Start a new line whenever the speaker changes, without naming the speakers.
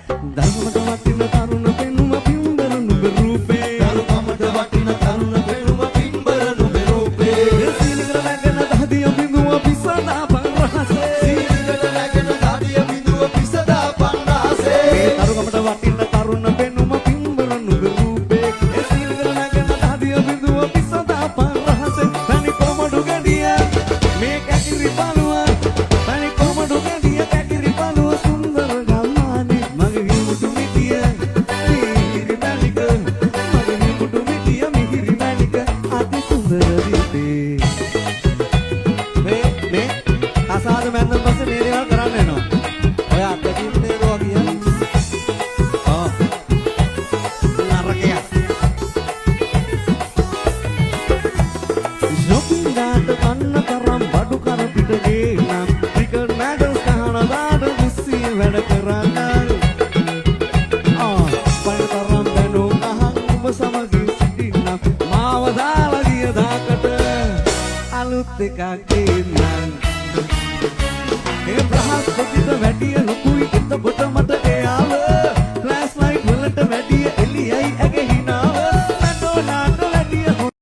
දරුවමට වටින තරුණ පෙනුම පිම්බර නුඹ රූපේ
දරුවමට වටින තරුණ පෙනුම පිම්බර නුඹ රූපේ
සීලකට නැගෙන දහදිය බිඳුව පිසදා පන්රහසේ
සීලකට නැගෙන දහදිය බිඳුව පිසදා පන්රහසේ
දරුවමට වටින තරුණ පෙනුම පිම්බර නුඹ රූපේ සීලකට නැගෙන දහදිය බිඳුව පිසදා පන්රහසේ තනි කොමඩු ගැඩිය මේ කැකිරි බලුව තනි කොමඩු ගැඩිය කැකිරි බලුව සුන්දර ගම්මානේ මගේ හිමුටු මිටිය මිහිරි මැණික මගේ හිමුටු මිටිය මිහිරි මැණික අති සුන්දර දීපේ මේ අසාද මැන්දන් පස්සේ මේ දේවල් කරන්න වෙනවා ඔය අත්දැකීම් නේද වගේ නරකයක් shopping දාට කන්න තරම් බඩු කර පිට ගේනම් ක්‍රිකට් මැඩල්ස් කහන දාට විශ්සිය වැඩ කරන්න පණ තරම් දැනුම් අහන් ඔබ සමගින් සිටිනම් මාව දාලා ගිය දාකට අලුත් එකක් දෙන්නම් ඒ බ්‍රහස්පතිට වැඩිය